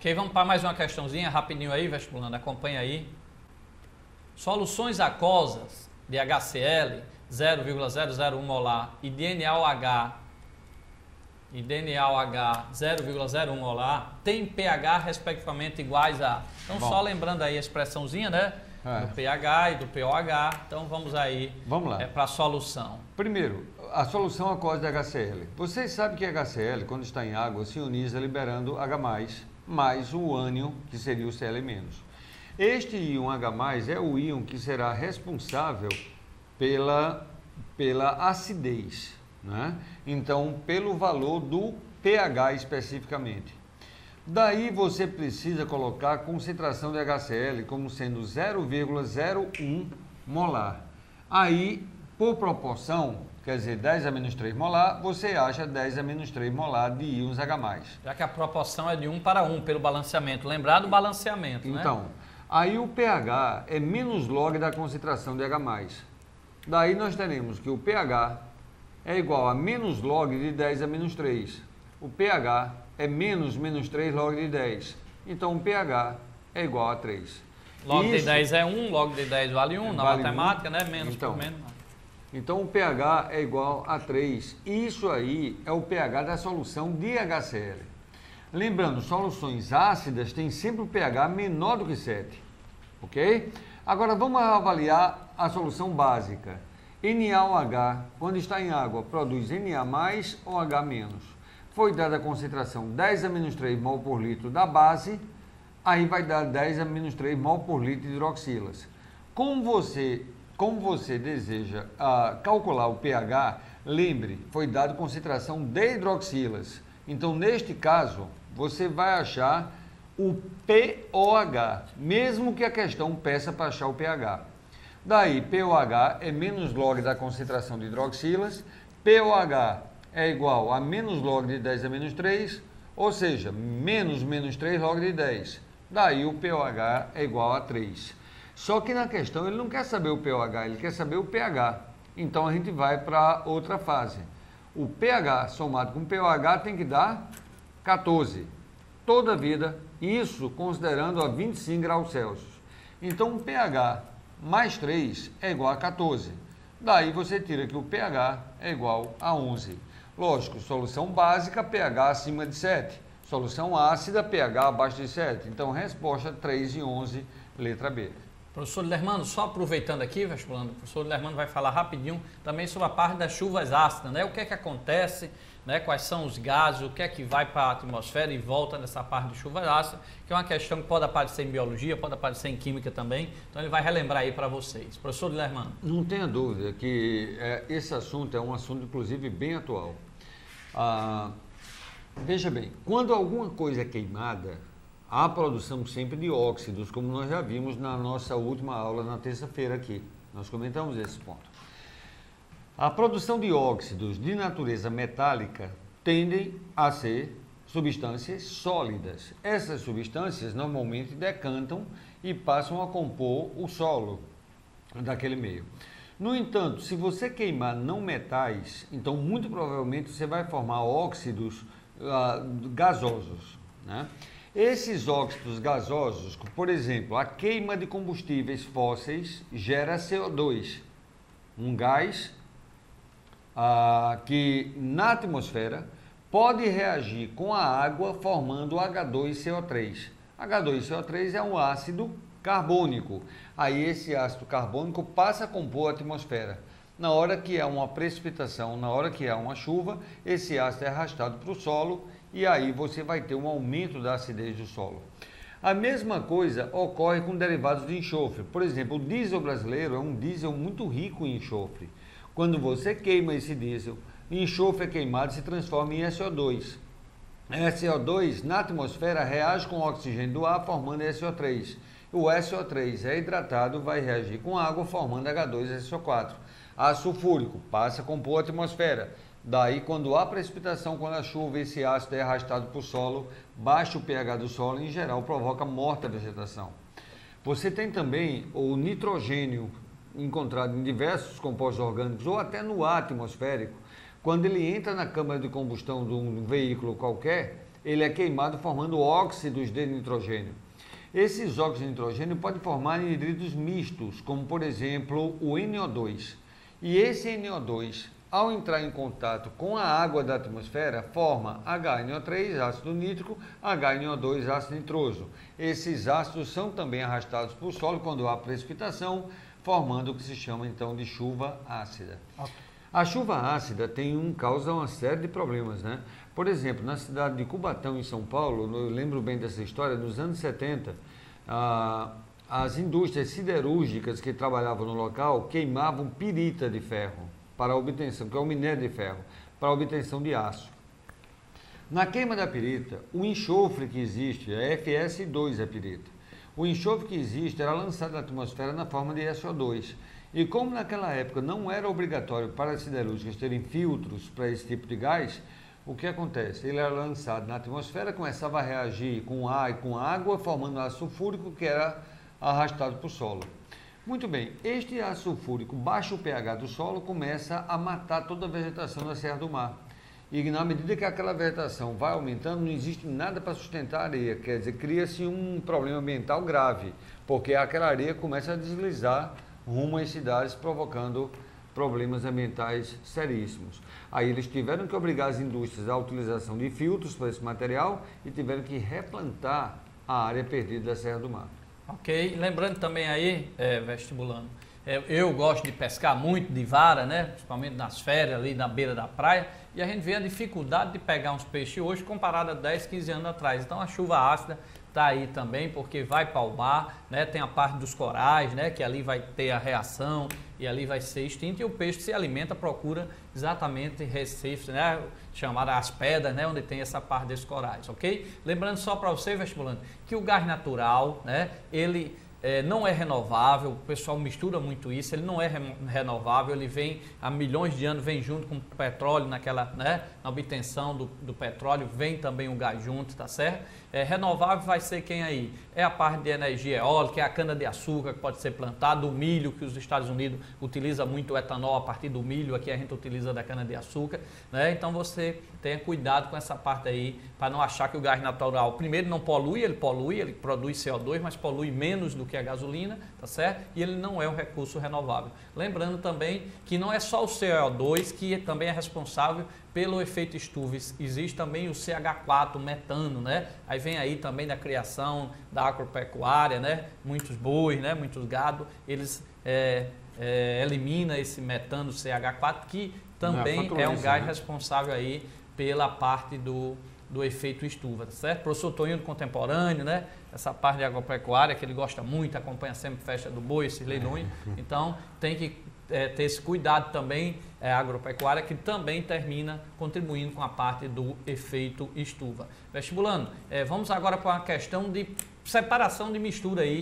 Ok, vamos para mais uma questãozinha, rapidinho aí, vestibulando, acompanha aí. Soluções aquosas de HCl 0,001 molar e de NaOH 0,01 molar tem pH respectivamente iguais a... Então só lembrando aí a expressãozinha, né? Do pH e do pOH. Então vamos aí para a solução. Primeiro, a solução aquosa de HCl. Vocês sabem que HCl, quando está em água, se ioniza liberando H+, mais o ânion, que seria o Cl-. Este íon H+, é o íon que será responsável pela acidez, né? Então, pelo valor do pH especificamente. Daí você precisa colocar a concentração de HCl como sendo 0,01 molar. Aí, por proporção, quer dizer, 10 a menos 3 molar, você acha 10 a menos 3 molar de íons H+. Já que a proporção é de 1 para 1 pelo balanceamento. Lembrar do balanceamento, né? Então, aí o pH é menos log da concentração de H+. Daí nós teremos que o pH é igual a menos log de 10 a menos 3. O pH é menos 3 log de 10. Então o pH é igual a 3. Log de 10 é 1, log de 10 vale 1, na vale matemática, 1. né? Menos por menos. Então o pH é igual a 3. Isso aí é o pH da solução de HCl. Lembrando, soluções ácidas têm sempre o pH menor do que 7. Ok? Agora vamos avaliar a solução básica. NaOH, quando está em água, produz Na ou H-. Foi dada a concentração 10 a menos 3 mol por litro da base, aí vai dar 10 a menos 3 mol por litro de hidroxilas. Como você deseja calcular o pH, lembre, foi dada a concentração de hidroxilas. Então, neste caso, você vai achar o pOH, mesmo que a questão peça para achar o pH. Daí, pOH é menos log da concentração de hidroxilas, pOH é igual a menos log de 10 a menos 3, ou seja, menos 3 log de 10. Daí, o pOH é igual a 3. Só que na questão ele não quer saber o pOH, ele quer saber o pH. Então, a gente vai para outra fase. O pH somado com o pOH tem que dar 14. Toda a vida, isso considerando a 25 graus Celsius. Então, o pH mais 3 é igual a 14. Daí você tira que o pH é igual a 11. Lógico, solução básica, pH acima de 7. Solução ácida, pH abaixo de 7. Então, resposta 3 e 11, letra B. Professor Lermano, só aproveitando aqui, vestibulando, o professor Lermano vai falar rapidinho também sobre a parte das chuvas ácidas, né? O que é que acontece, né? Quais são os gases, o que é que vai para a atmosfera e volta nessa parte de chuvas ácidas, que é uma questão que pode aparecer em biologia, pode aparecer em química também, então ele vai relembrar aí para vocês. Professor Lermano. Não tenha dúvida que esse assunto é um assunto, inclusive, bem atual. Veja bem, quando alguma coisa é queimada, há produção sempre de óxidos, como nós já vimos na nossa última aula na terça-feira aqui. Nós comentamos esse ponto. A produção de óxidos de natureza metálica tendem a ser substâncias sólidas. Essas substâncias normalmente decantam e passam a compor o solo daquele meio. No entanto, se você queimar não metais, então muito provavelmente você vai formar óxidos gasosos, né? Esses óxidos gasosos, por exemplo, a queima de combustíveis fósseis gera CO2, um gás que na atmosfera pode reagir com a água formando H2CO3. H2CO3 é um ácido carbônico. Aí esse ácido carbônico passa a compor a atmosfera. Na hora que há uma precipitação, na hora que há uma chuva, esse ácido é arrastado para o solo e aí você vai ter um aumento da acidez do solo. A mesma coisa ocorre com derivados de enxofre. Por exemplo, o diesel brasileiro é um diesel muito rico em enxofre. Quando você queima esse diesel, o enxofre é queimado e se transforma em SO2. SO2 na atmosfera reage com o oxigênio do ar formando SO3. O SO3 é hidratado, vai reagir com água formando H2SO4. Ácido sulfúrico passa a compor a atmosfera. Daí, quando há precipitação, quando a chuva, esse ácido é arrastado para o solo, baixa o pH do solo e, em geral, provoca morte da vegetação. Você tem também o nitrogênio encontrado em diversos compostos orgânicos ou até no ar atmosférico. Quando ele entra na câmara de combustão de um veículo qualquer, ele é queimado formando óxidos de nitrogênio. Esses óxidos de nitrogênio podem formar anidridos mistos, como por exemplo o NO2. E esse NO2, ao entrar em contato com a água da atmosfera, forma HNO3, ácido nítrico, HNO2, ácido nitroso. Esses ácidos são também arrastados para o solo quando há precipitação, formando o que se chama então de chuva ácida. A chuva ácida causa uma série de problemas, né? Por exemplo, na cidade de Cubatão, em São Paulo, eu lembro bem dessa história, nos anos 70, as indústrias siderúrgicas que trabalhavam no local queimavam pirita de ferro para a obtenção, que é o minério de ferro, para a obtenção de aço. Na queima da pirita, o enxofre que existe, é FS2 a pirita, o enxofre que existe era lançado na atmosfera na forma de SO2. E como naquela época não era obrigatório para as siderúrgicas terem filtros para esse tipo de gás, o que acontece? Ele era lançado na atmosfera, começava a reagir com ar e com água, formando ácido sulfúrico que era arrastado para o solo. Muito bem, este ácido sulfúrico, baixo o pH do solo, começa a matar toda a vegetação da Serra do Mar. E na medida que aquela vegetação vai aumentando, não existe nada para sustentar a areia, quer dizer, cria-se um problema ambiental grave, porque aquela areia começa a deslizar rumo às cidades, provocando problemas ambientais seríssimos. Aí eles tiveram que obrigar as indústrias à utilização de filtros para esse material e tiveram que replantar a área perdida da Serra do Mar. Ok, lembrando também aí, vestibulando, eu gosto de pescar muito de vara, né? Principalmente nas férias ali na beira da praia, e a gente vê a dificuldade de pegar uns peixes hoje comparado a 10, 15 anos atrás. Então a chuva ácida está aí também, porque vai para o mar, né? Tem a parte dos corais, né? Que ali vai ter a reação e ali vai ser extinto, e o peixe se alimenta, procura exatamente recifes, né? Chamadas as pedras, né? Onde tem essa parte desses corais, ok? Lembrando só para você, vestibulando, que o gás natural, né? Ele não é renovável, o pessoal mistura muito isso, ele não é renovável, ele vem há milhões de anos, vem junto com o petróleo naquela, né, na obtenção do petróleo, vem também o gás junto, tá certo? Renovável vai ser quem aí? É a parte de energia eólica, é a cana-de-açúcar que pode ser plantada, o milho, que os Estados Unidos utiliza muito o etanol a partir do milho, aqui a gente utiliza da cana-de-açúcar, né? Então você tenha cuidado com essa parte aí, para não achar que o gás natural, primeiro, não polui, ele produz CO2, mas polui menos do que a gasolina, tá certo? E ele não é um recurso renovável. Lembrando também que não é só o CO2 que também é responsável pelo efeito estufa, existe também o CH4, o metano, né? Aí vem aí também da criação da agropecuária, né? Muitos bois, né? Muitos gado, eles eliminam esse metano CH4, que também é um gás responsável aí pela parte do efeito estufa, tá certo? Professor Toninho do Contemporâneo, né? Essa parte de agropecuária que ele gosta muito, acompanha sempre festa do boi, esses leilões, então tem que ter esse cuidado também, agropecuária, que também termina contribuindo com a parte do efeito estufa. Vestibulando, vamos agora para uma questão de separação de mistura aí